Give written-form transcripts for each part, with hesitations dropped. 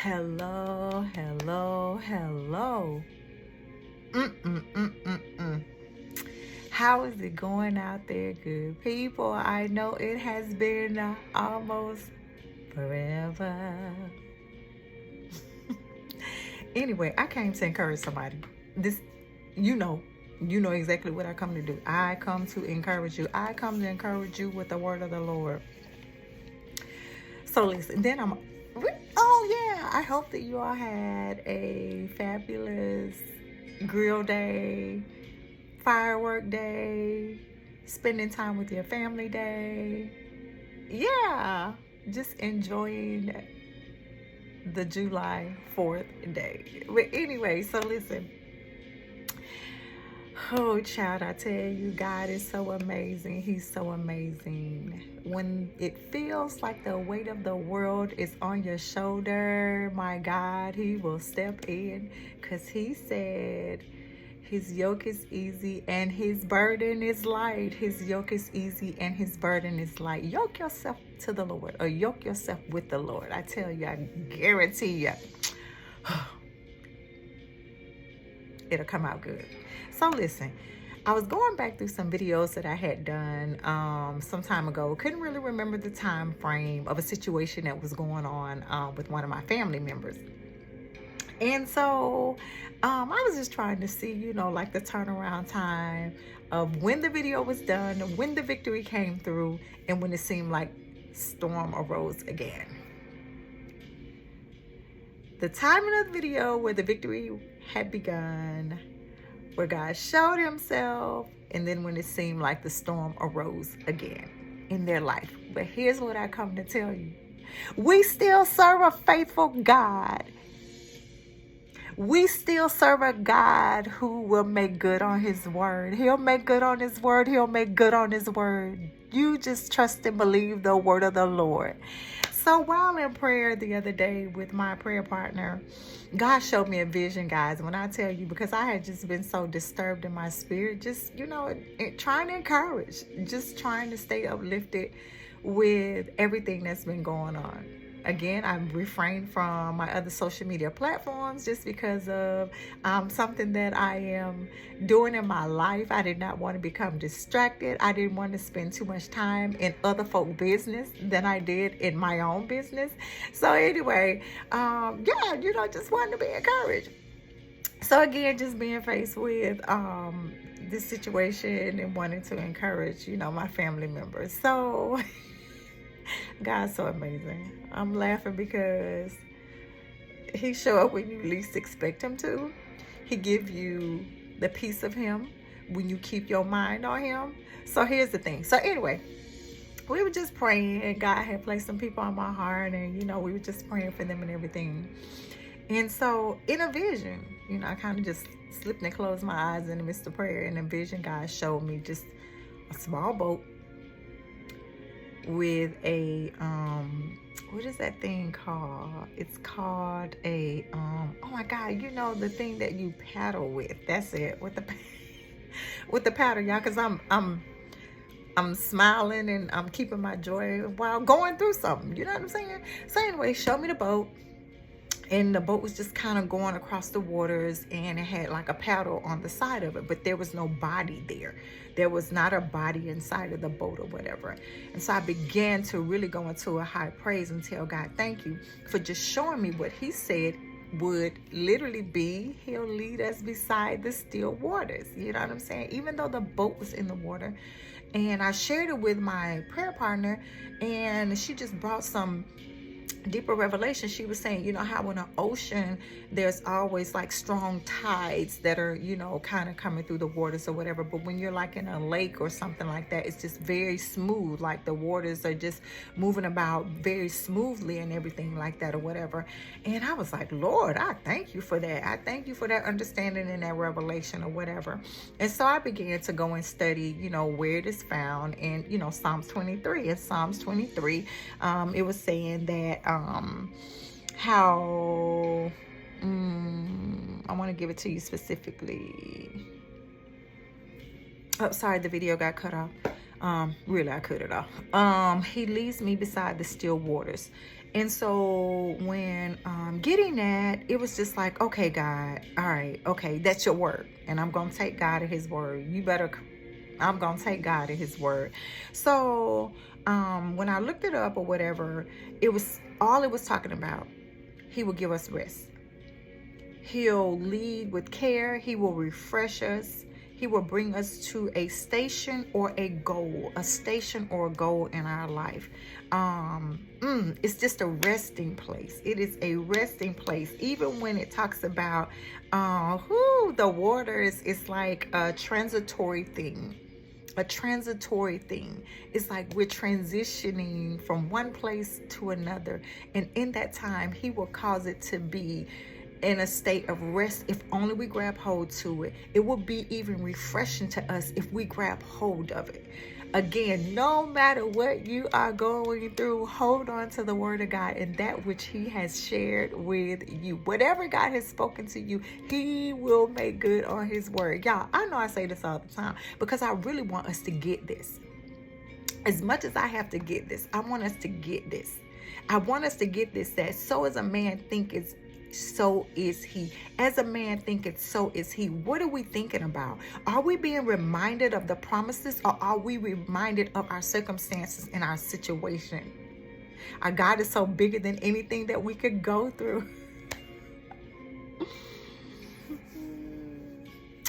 Hello, hello, hello. Mm-mm-mm-mm-mm. How is it going out there, good people? I know it has been almost forever. Anyway, I came to encourage somebody. This, you know, you know exactly what I come to do. I come to encourage you. I come to encourage you with the word of the Lord. So listen, oh yeah, I hope that you all had a fabulous grill day, firework day, spending time with your family day. Yeah, just enjoying the July 4th day. But anyway, so listen. Oh, child, I tell you, God is so amazing. He's so amazing. When it feels like the weight of the world is on your shoulder, my God, He will step in because He said His yoke is easy and His burden is light. His yoke is easy and His burden is light. Yoke yourself to the Lord or yoke yourself with the Lord. I tell you, I guarantee you, it'll come out good. So listen, I was going back through some videos that I had done some time ago. Couldn't really remember the time frame of a situation that was going on with one of my family members. And so I was just trying to see, like the turnaround time of when the video was done, when the victory came through, and when it seemed like storm arose again. The timing of the video where the victory had begun, where God showed Himself, and then when it seemed like the storm arose again in their life. But here's what I come to tell you. We still serve a faithful God. We still serve a God who will make good on His word. He'll make good on His word. He'll make good on His word. You just trust and believe the word of the Lord. So while in prayer the other day with my prayer partner, God showed me a vision, guys. When I tell you, because I had just been so disturbed in my spirit, just, trying to encourage, just trying to stay uplifted with everything that's been going on. Again, I've refrained from my other social media platforms just because of something that I am doing in my life. I did not want to become distracted. I didn't want to spend too much time in other folk business than I did in my own business. So anyway, just wanted to be encouraged. So again, just being faced with this situation and wanting to encourage, my family members. So God's so amazing. I'm laughing because He show up when you least expect Him to. He give you the peace of Him when you keep your mind on Him. So here's the thing. So anyway, we were just praying, and God had placed some people on my heart, and we were just praying for them and everything. And so in a vision, I kind of just slipped and closed my eyes in the midst of prayer. In a vision, God showed me just a small boat with a what is that thing called? It's called a oh my God, the thing that you paddle with. That's it. With the paddle, y'all, because I'm smiling and I'm keeping my joy while going through something. You know what I'm saying? So anyway, show me the boat. And the boat was just kind of going across the waters, and it had like a paddle on the side of it, but there was no body there. There was not a body inside of the boat or whatever. And so I began to really go into a high praise and tell God, thank you for just showing me what He said would literally be. He'll lead us beside the still waters. You know what I'm saying? Even though the boat was in the water. And I shared it with my prayer partner, and she just brought some deeper revelation. She was saying, how in an ocean there's always like strong tides that are, kind of coming through the waters or whatever, but when you're like in a lake or something like that, it's just very smooth, like the waters are just moving about very smoothly and everything like that or whatever. And I was like, Lord, I thank you for that. I thank you for that understanding and that revelation or whatever. And so I began to go and study, where it is found in, Psalms 23. In Psalms 23, it was saying that how I want to give it to you specifically. Oh, sorry, the video got cut off. Really, I cut it off. He leads me beside the still waters, And so when getting that, it was just like, okay, God, all right, okay, that's your word. And I'm going to take God at his word. I'm going to take God at his word. So when I looked it up or whatever, it was talking about. He will give us rest. He'll lead with care. He will refresh us. He will bring us to a station or a goal, in our life. It's just a resting place. It is a resting place. Even when it talks about the waters, it's like a transitory thing. It's like we're transitioning from one place to another. And in that time, he will cause it to be in a state of rest if only we grab hold to it. It will be even refreshing to us if we grab hold of it. Again, no matter what you are going through, hold on to the word of God and that which he has shared with you. Whatever God has spoken to you, he will make good on his word. Y'all, I know I say this all the time because I really want us to get this. As much as I have to get this, I want us to get this. I want us to get this, that so as a man thinketh, so is he. As a man thinketh, so is he. What are we thinking about? Are we being reminded of the promises, or are we reminded of our circumstances and our situation? Our God is so bigger than anything that we could go through.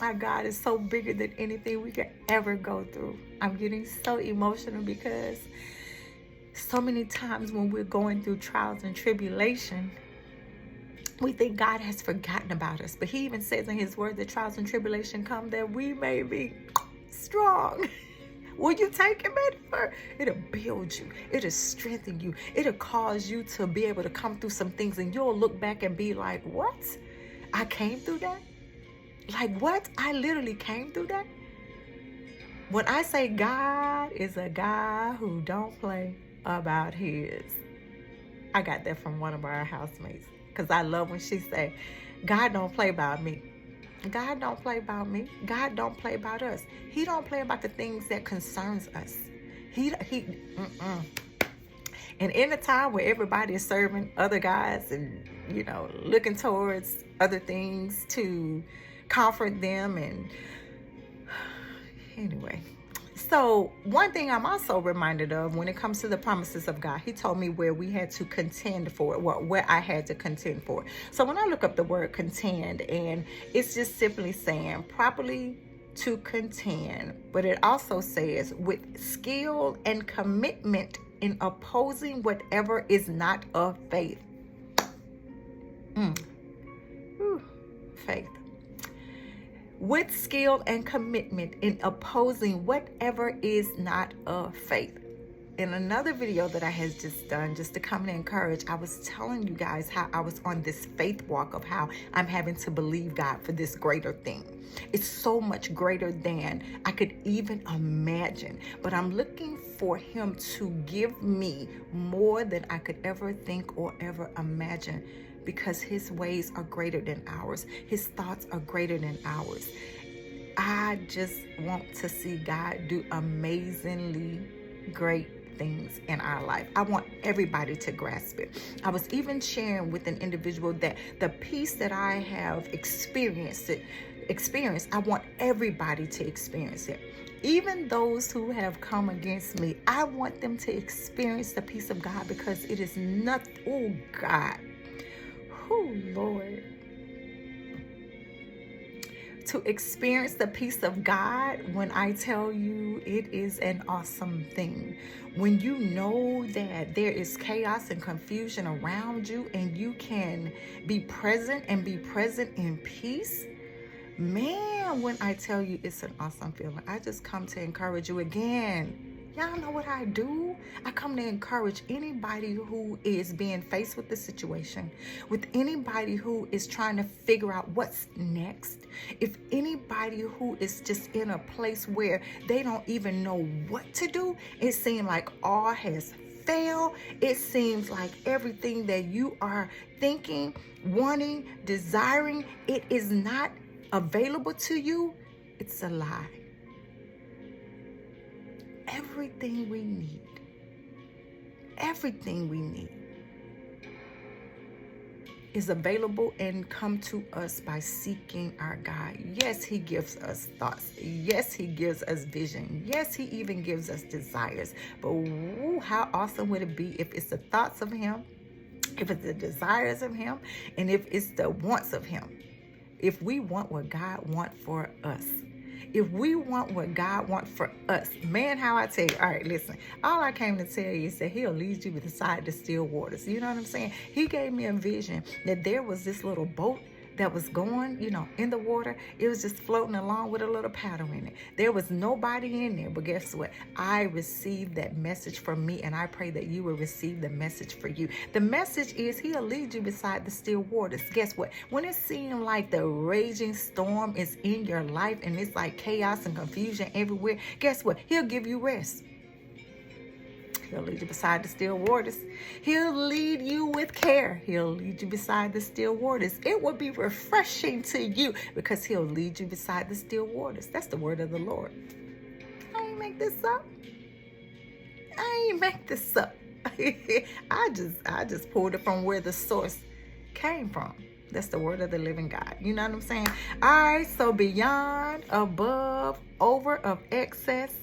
Our God is so bigger than anything we could ever go through. I'm getting so emotional because so many times when we're going through trials and tribulation, we think God has forgotten about us. But he even says in his word that trials and tribulation come that we may be strong. Will you take him in for? It'll build you. It'll strengthen you. It'll cause you to be able to come through some things, and you'll look back and be like, what? I came through that? Like what? I literally came through that? When I say God is a guy who don't play about his, I got that from one of our housemates. Because I love when she say, God don't play about me. God don't play about me. God don't play about us. He don't play about the things that concerns us. And in a time where everybody is serving other guys and, looking towards other things to comfort them, and anyway. So one thing I'm also reminded of when it comes to the promises of God, he told me where we had to contend for it, where I had to contend for it. So when I look up the word contend, and it's just simply saying properly to contend, but it also says with skill and commitment in opposing whatever is not of faith. Faith. With skill and commitment in opposing whatever is not of faith. In another video that I had just done, just to come and encourage, I was telling you guys how I was on this faith walk of how I'm having to believe God for this greater thing. It's so much greater than I could even imagine, but I'm looking for him to give me more than I could ever think or ever imagine, because his ways are greater than ours. His thoughts are greater than ours. I just want to see God do amazingly great things in our life. I want everybody to grasp it. I was even sharing with an individual that the peace that I have experienced, I want everybody to experience it. Even those who have come against me, I want them to experience the peace of God, because it is not, oh God, oh Lord, to experience the peace of God. When I tell you, it is an awesome thing. When you know that there is chaos and confusion around you, and you can be present in peace, man, when I tell you, it's an awesome feeling. I just come to encourage you again. Y'all know what I do? I come to encourage anybody who is being faced with the situation, with anybody who is trying to figure out what's next. If anybody who is just in a place where they don't even know what to do, it seems like all has failed. It seems like everything that you are thinking, wanting, desiring, it is not available to you. It's a lie. Everything we need is available and come to us by seeking our God. Yes, he gives us thoughts. Yes, he gives us vision. Yes, he even gives us desires. But woo, how awesome would it be if it's the thoughts of him, if it's the desires of him, and if it's the wants of him. If we want what God wants for us. If we want what God wants for us, man, how I tell you, all right, listen, all I came to tell you is that he'll lead you beside the still waters. You know what I'm saying? He gave me a vision that there was this little boat that was going, in the water. It was just floating along with a little paddle in it. There was nobody in there, but guess what? I received that message from me, and I pray that you will receive the message for you. The message is he'll lead you beside the still waters. Guess what? When it seems like the raging storm is in your life and it's like chaos and confusion everywhere, guess what? He'll give you rest. He'll lead you beside the still waters. He'll lead you with care. He'll lead you beside the still waters. It will be refreshing to you because he'll lead you beside the still waters. That's the word of the Lord. I ain't make this up. I just pulled it from where the source came from. That's the word of the living God. You know what I'm saying? All right, so beyond, above, over, of excess,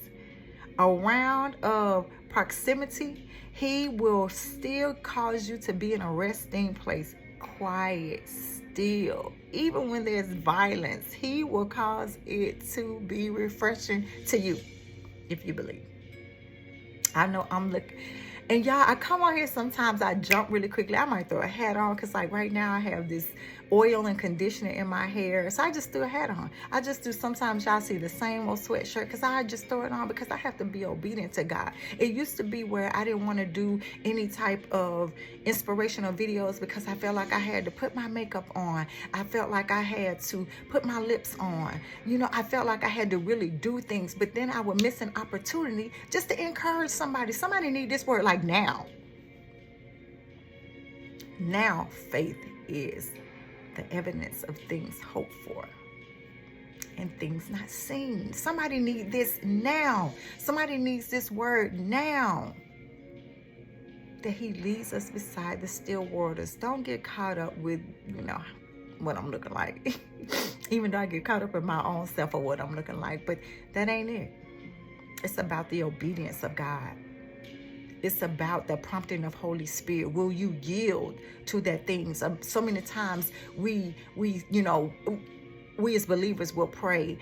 around, of proximity, he will still cause you to be in a resting place, quiet, still. Even when there's violence, he will cause it to be refreshing to you if you believe. I know I'm looking. And y'all, I come on here sometimes, I jump really quickly. I might throw a hat on because like right now I have this oil and conditioner in my hair. So I just threw a hat on. I just do, sometimes y'all see the same old sweatshirt because I just throw it on because I have to be obedient to God. It used to be where I didn't want to do any type of inspirational videos because I felt like I had to put my makeup on. I felt like I had to put my lips on. I felt like I had to really do things, but then I would miss an opportunity just to encourage somebody. Somebody need this word like now. Now faith is the evidence of things hoped for and things not seen. Somebody needs this now. Somebody needs this word now. That he leads us beside the still waters. Don't get caught up with, what I'm looking like. Even though I get caught up in my own self or what I'm looking like. But that ain't it. It's about the obedience of God. It's about the prompting of Holy Spirit. Will you yield to that thing? So many times we as believers will pray,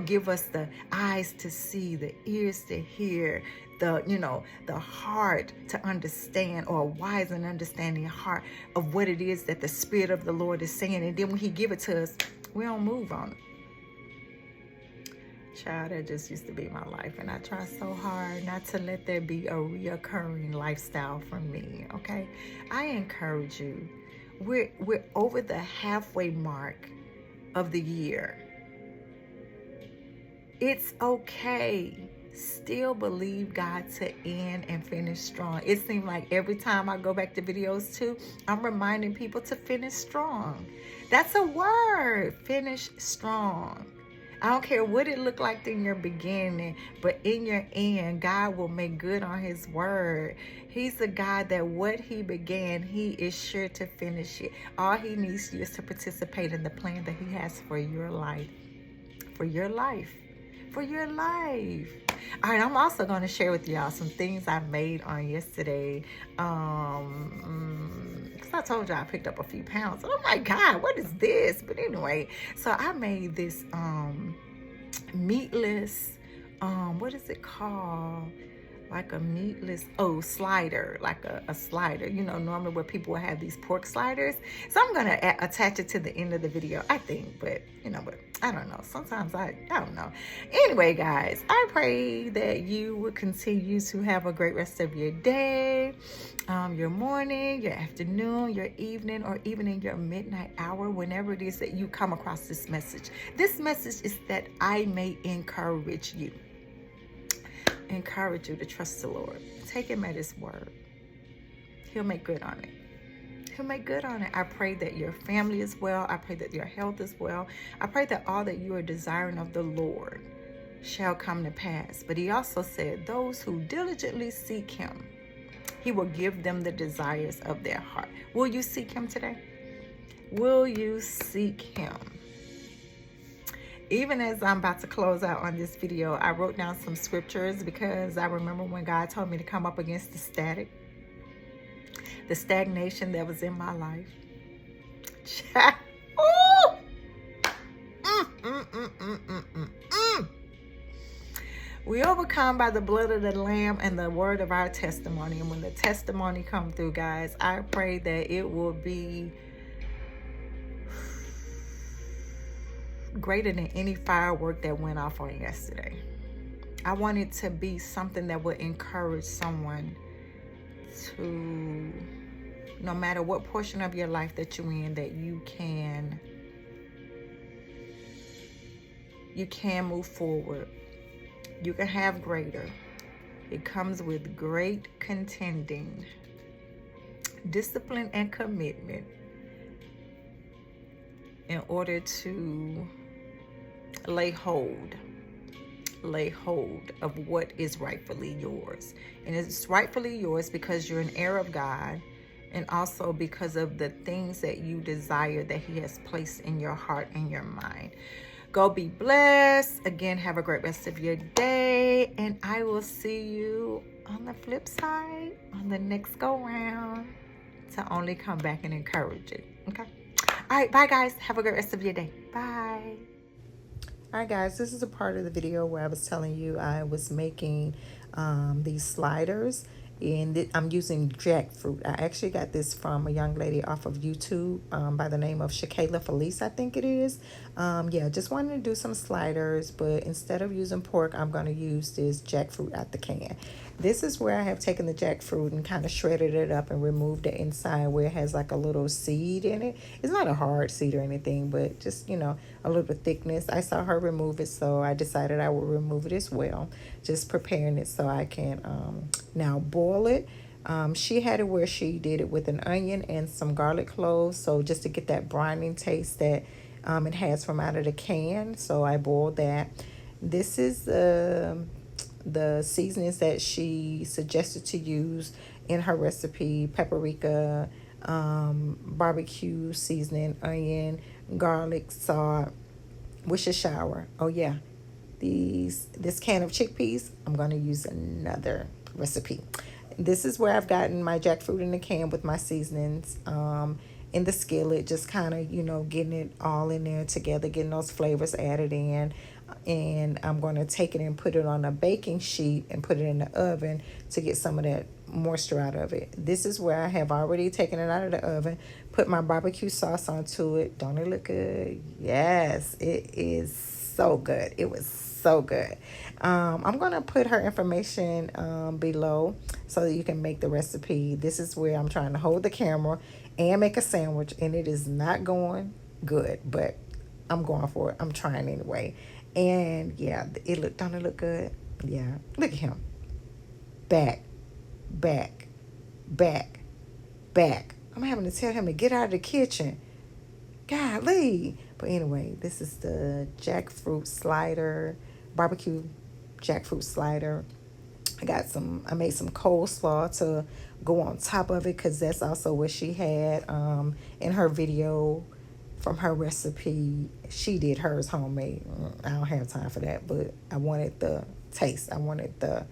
give us the eyes to see, the ears to hear, the heart to understand, or a wise and understanding heart of what it is that the Spirit of the Lord is saying. And then when he give it to us, we don't move on it. Child, that just used to be my life, and I try so hard not to let that be a reoccurring lifestyle for me. Okay, I encourage you. We're over the halfway mark of the year. It's okay. Still believe God to end and finish strong. It seems like every time I go back to videos too, I'm reminding people to finish strong. That's a word. Finish strong. I don't care what it looked like in your beginning, but in your end, God will make good on his word. He's the God that what he began, he is sure to finish it. All he needs you is to participate in the plan that he has for your life. For your life. For your life. All right, I'm also going to share with y'all some things I made on yesterday. Because I told y'all I picked up a few pounds. And I'm like, God, what is this? But anyway, so I made this meatless, what is it called? Like a meatless, slider, like a slider. Normally where people will have these pork sliders. So I'm going to attach it to the end of the video, I think. But, but I don't know. Sometimes I don't know. Anyway, guys, I pray that you will continue to have a great rest of your day, your morning, your afternoon, your evening, or even in your midnight hour, whenever it is that you come across this message. This message is that I may encourage you. Encourage you to trust the Lord. Take him at his word. He'll make good on it. He'll make good on it. I pray that your family is well. I pray that your health is well. I pray that all that you are desiring of the Lord shall come to pass. But he also said, those who diligently seek him, he will give them the desires of their heart. Will you seek him today? Will you seek him? Even as I'm about to close out on this video, I wrote down some scriptures because I remember when God told me to come up against the stagnation that was in my life. Ooh! We overcome by the blood of the Lamb and the word of our testimony. And when the testimony come through, guys, I pray that it will be greater than any firework that went off on yesterday. I want it to be something that will encourage someone to, no matter what portion of your life that you're in, that you can move forward. You can have greater. It comes with great contending, discipline, and commitment in order to lay hold of what is rightfully yours. And it's rightfully yours because you're an heir of God, and also because of the things that you desire that he has placed in your heart and your mind. Go be blessed. Again, have a great rest of your day, and I will see you on the flip side on the next go round to only come back and encourage you. Okay? All right, bye guys. Have a great rest of your day. Bye. All right, guys, this is a part of the video where I was telling you I was making these sliders, and I'm using jackfruit. I actually got this from a young lady off of YouTube by the name of Shakayla Felice, I think it is. Yeah, just wanted to do some sliders, but instead of using pork, I'm going to use this jackfruit out the can. This is where I have taken the jackfruit and kind of shredded it up and removed the inside where it has like a little seed in it. It's not a hard seed or anything, but just, you know, a little bit of thickness. I saw her remove it, so I decided I would remove it as well. Just preparing it so I can now boil it. She had it where she did it with an onion and some garlic cloves, so just to get that brining taste that it has from out of the can. So I boiled that. This is the seasonings that she suggested to use in her recipe: paprika, barbecue seasoning, onion, garlic, salt, Worcestershire. Oh yeah, this can of chickpeas, I'm going to use another recipe. This is where I've gotten my jackfruit in the can with my seasonings in the skillet, just kind of, you know, getting it all in there together, getting those flavors added in. And I'm going to take it and put it on a baking sheet and put it in the oven to get some of that moisture out of it. This is where I have already taken it out of the oven, put my barbecue sauce onto it. Don't it look good? Yes, it is so good. It was so good. I'm going to put her information below so that you can make the recipe. This is where I'm trying to hold the camera and make a sandwich, and it is not going good, but I'm going for it. I'm trying anyway. And yeah, don't it look good? Yeah, look at him. Back. I'm having to tell him to get out of the kitchen. Golly. But anyway, this is the jackfruit slider, barbecue jackfruit slider. I made some coleslaw to go on top of it, because that's also what she had in her video from her recipe. She did hers homemade. I don't have time for that, but I wanted the taste. I wanted the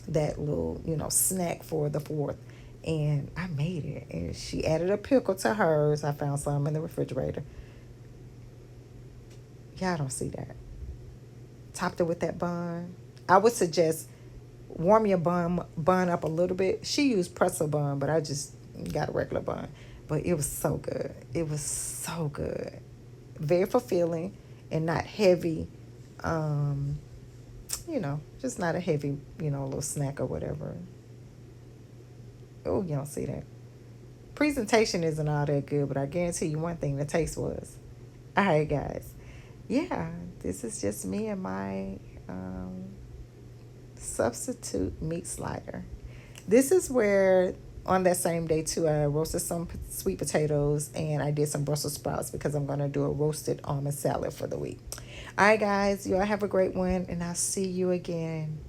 that little, you know, snack for the 4th. And I made it. And she added a pickle to hers. I found some in the refrigerator. Y'all don't see that. Topped it with that bun. I would suggest warm your bun up a little bit. She used pretzel bun, but I just got a regular bun. But it was so good. It was so good. Very fulfilling and not heavy. You know, just not a heavy, you know, little snack or whatever. Oh, you don't see that. Presentation isn't all that good, but I guarantee you one thing, the taste was. All right, guys. Yeah, this is just me and my substitute meat slider. This is where, on that same day too, I roasted some sweet potatoes and I did some Brussels sprouts because I'm going to do a roasted almond salad for the week. All right, guys, y'all have a great one, and I'll see you again.